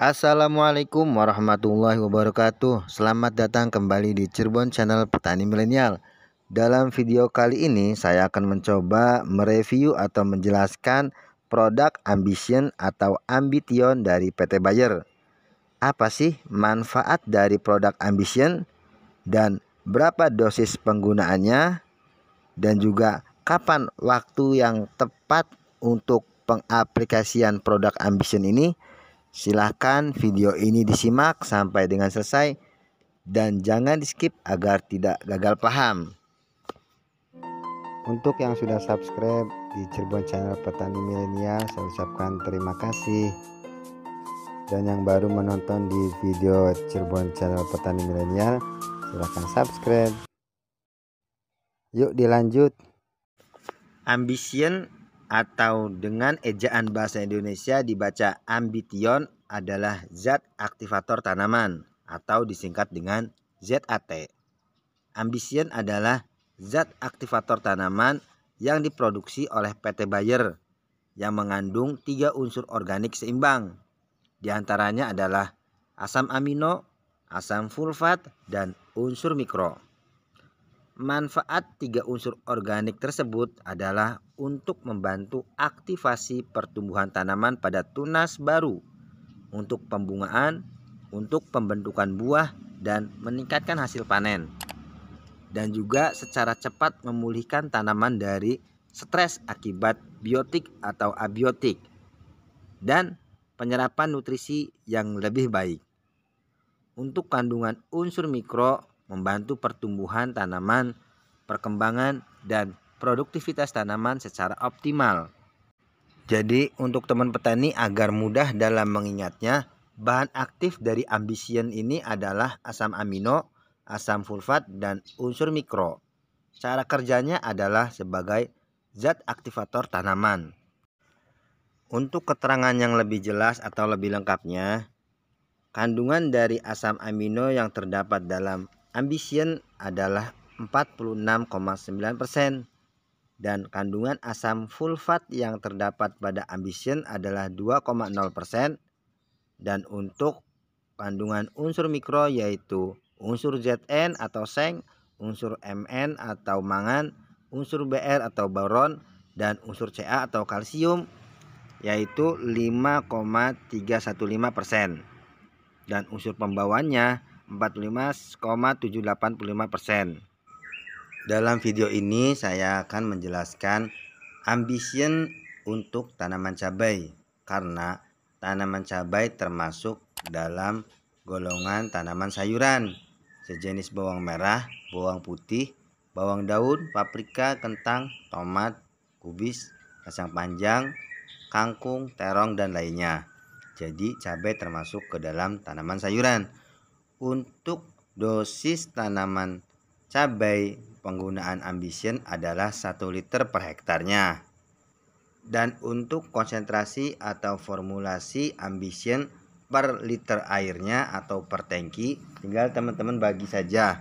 Assalamualaikum warahmatullahi wabarakatuh. Selamat datang kembali di Cirebon Channel Petani Milenial. Dalam video kali ini saya akan mencoba mereview atau menjelaskan produk Ambition atau Ambition dari PT Bayer. Apa sih manfaat dari produk Ambition dan berapa dosis penggunaannya, dan juga kapan waktu yang tepat untuk pengaplikasian produk Ambition ini? Silahkan video ini disimak sampai dengan selesai dan jangan di skip agar tidak gagal paham. Untuk yang sudah subscribe di Cirebon Channel Petani Milenial, saya ucapkan terima kasih. Dan yang baru menonton di video Cirebon Channel Petani Milenial, silahkan subscribe. Yuk dilanjut. Ambition atau dengan ejaan bahasa Indonesia dibaca Ambition adalah zat aktivator tanaman atau disingkat dengan ZAT. Ambition adalah zat aktivator tanaman yang diproduksi oleh PT Bayer yang mengandung 3 unsur organik seimbang. Di antaranya adalah asam amino, asam sulfat, dan unsur mikro. Manfaat 3 unsur organik tersebut adalah untuk membantu aktivasi pertumbuhan tanaman pada tunas baru, untuk pembungaan, untuk pembentukan buah, dan meningkatkan hasil panen. Dan juga secara cepat memulihkan tanaman dari stres akibat biotik atau abiotik, dan penyerapan nutrisi yang lebih baik. Untuk kandungan unsur mikro, membantu pertumbuhan tanaman, perkembangan, dan produktivitas tanaman secara optimal. Jadi untuk teman petani agar mudah dalam mengingatnya, bahan aktif dari Ambition ini adalah asam amino, asam sulfat, dan unsur mikro. Cara kerjanya adalah sebagai zat aktivator tanaman. Untuk keterangan yang lebih jelas atau lebih lengkapnya, kandungan dari asam amino yang terdapat dalam Ambition adalah 46,9%, dan kandungan asam sulfat yang terdapat pada Ambition adalah 2,0%, dan untuk kandungan unsur mikro yaitu unsur Zn atau seng, unsur Mn atau mangan, unsur Br atau boron, dan unsur Ca atau kalsium yaitu 5,315%, dan unsur pembawanya 45,785%. Dalam video ini saya akan menjelaskan Ambition untuk tanaman cabai, karena tanaman cabai termasuk dalam golongan tanaman sayuran sejenis bawang merah, bawang putih, bawang daun, paprika, kentang, tomat, kubis, kacang panjang, kangkung, terong, dan lainnya. Jadi cabai termasuk ke dalam tanaman sayuran. Untuk dosis tanaman cabai, penggunaan Ambition adalah 1 liter per hektarnya. Dan untuk konsentrasi atau formulasi Ambition per liter airnya atau per tangki, tinggal teman-teman bagi saja.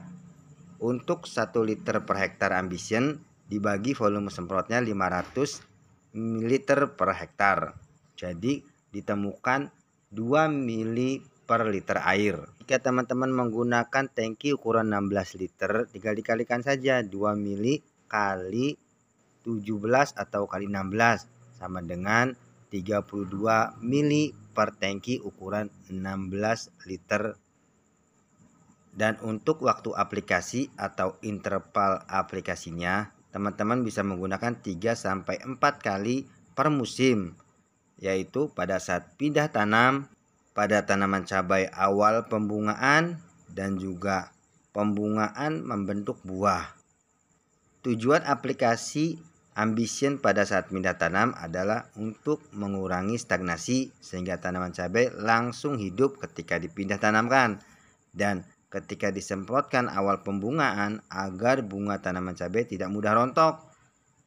Untuk 1 liter per hektar Ambition dibagi volume semprotnya 500 ml per hektar. Jadi ditemukan 2 ml per liter air. Jika teman-teman menggunakan tangki ukuran 16 liter, tinggal dikalikan saja 2 mili kali 17 atau kali 16 sama dengan 32 mili per tangki ukuran 16 liter. Dan untuk waktu aplikasi atau interval aplikasinya, teman-teman bisa menggunakan 3-4 kali per musim, yaitu pada saat pindah tanam, pada tanaman cabai awal pembungaan, dan juga pembungaan membentuk buah. Tujuan aplikasi Ambition pada saat pindah tanam adalah untuk mengurangi stagnasi sehingga tanaman cabai langsung hidup ketika dipindah tanamkan, dan ketika disemprotkan awal pembungaan agar bunga tanaman cabai tidak mudah rontok,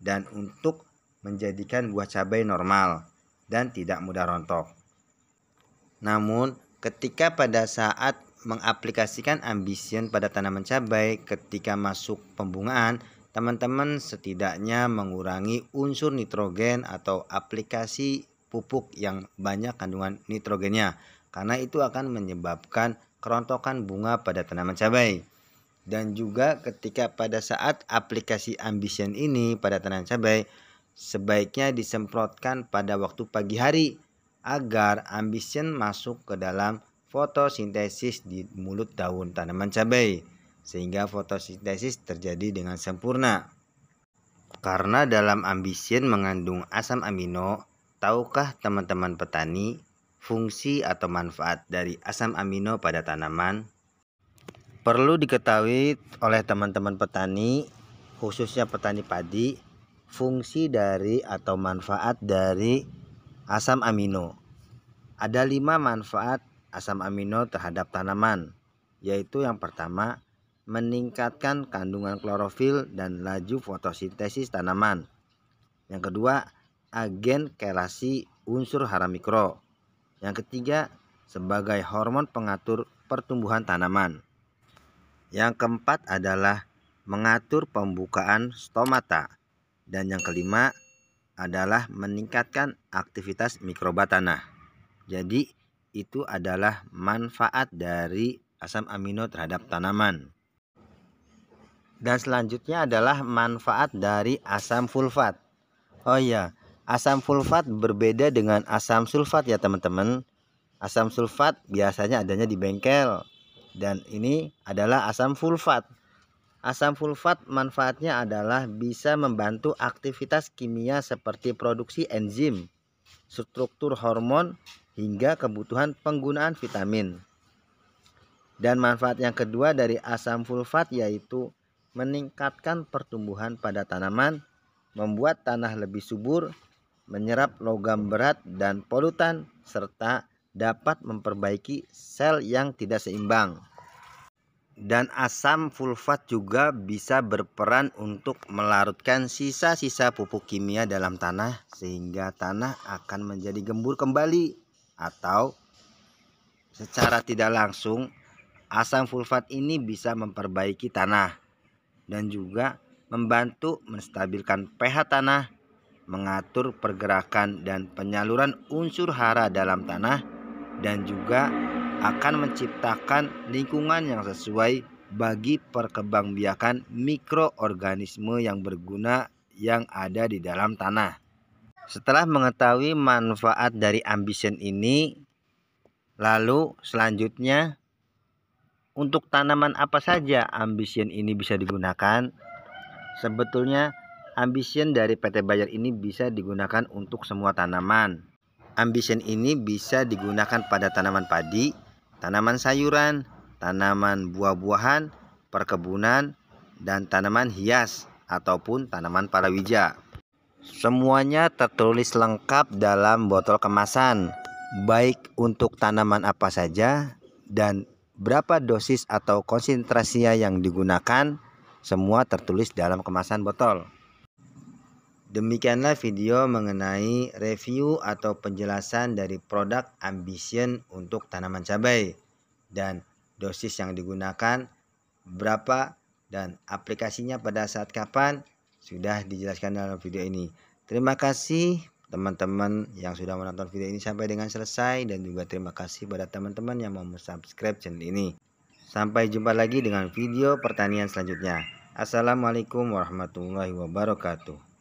dan untuk menjadikan buah cabai normal dan tidak mudah rontok. Namun ketika pada saat mengaplikasikan Ambition pada tanaman cabai ketika masuk pembungaan, teman-teman setidaknya mengurangi unsur nitrogen atau aplikasi pupuk yang banyak kandungan nitrogennya, karena itu akan menyebabkan kerontokan bunga pada tanaman cabai. Dan juga ketika pada saat aplikasi Ambition ini pada tanaman cabai, sebaiknya disemprotkan pada waktu pagi hari agar Ambition masuk ke dalam fotosintesis di mulut daun tanaman cabai, sehingga fotosintesis terjadi dengan sempurna. Karena dalam Ambition mengandung asam amino, tahukah teman-teman petani fungsi atau manfaat dari asam amino pada tanaman? Perlu diketahui oleh teman-teman petani, khususnya petani padi, fungsi dari atau manfaat dari asam amino. Ada 5 manfaat asam amino terhadap tanaman, yaitu yang pertama, meningkatkan kandungan klorofil dan laju fotosintesis tanaman. Yang kedua, agen kelasi unsur hara mikro. Yang ketiga, sebagai hormon pengatur pertumbuhan tanaman. Yang keempat adalah mengatur pembukaan stomata. Dan yang kelima adalah meningkatkan aktivitas mikroba tanah. Jadi itu adalah manfaat dari asam amino terhadap tanaman. Dan selanjutnya adalah manfaat dari asam sulfat. Oh iya, asam sulfat berbeda dengan asam sulfat ya teman-teman. Asam sulfat biasanya adanya di bengkel, dan ini adalah asam sulfat. Asam sulfat manfaatnya adalah bisa membantu aktivitas kimia seperti produksi enzim, struktur hormon, hingga kebutuhan penggunaan vitamin. Dan manfaat yang kedua dari asam sulfat yaitu meningkatkan pertumbuhan pada tanaman, membuat tanah lebih subur, menyerap logam berat dan polutan, serta dapat memperbaiki sel yang tidak seimbang. Dan asam sulfat juga bisa berperan untuk melarutkan sisa-sisa pupuk kimia dalam tanah, sehingga tanah akan menjadi gembur kembali. Atau secara tidak langsung, asam sulfat ini bisa memperbaiki tanah dan juga membantu menstabilkan pH tanah, mengatur pergerakan dan penyaluran unsur hara dalam tanah, dan juga akan menciptakan lingkungan yang sesuai bagi perkembangbiakan mikroorganisme yang berguna yang ada di dalam tanah. Setelah mengetahui manfaat dari Ambition ini, lalu selanjutnya untuk tanaman apa saja Ambition ini bisa digunakan? Sebetulnya Ambition dari PT Bayer ini bisa digunakan untuk semua tanaman. Ambition ini bisa digunakan pada tanaman padi, tanaman sayuran, tanaman buah-buahan, perkebunan, dan tanaman hias ataupun tanaman palawija. Semuanya tertulis lengkap dalam botol kemasan, baik untuk tanaman apa saja dan berapa dosis atau konsentrasinya yang digunakan, semua tertulis dalam kemasan botol. Demikianlah video mengenai review atau penjelasan dari produk Ambition untuk tanaman cabai, dan dosis yang digunakan berapa dan aplikasinya pada saat kapan sudah dijelaskan dalam video ini. Terima kasih teman-teman yang sudah menonton video ini sampai dengan selesai, dan juga terima kasih pada teman-teman yang mau subscribe channel ini. Sampai jumpa lagi dengan video pertanian selanjutnya. Assalamualaikum warahmatullahi wabarakatuh.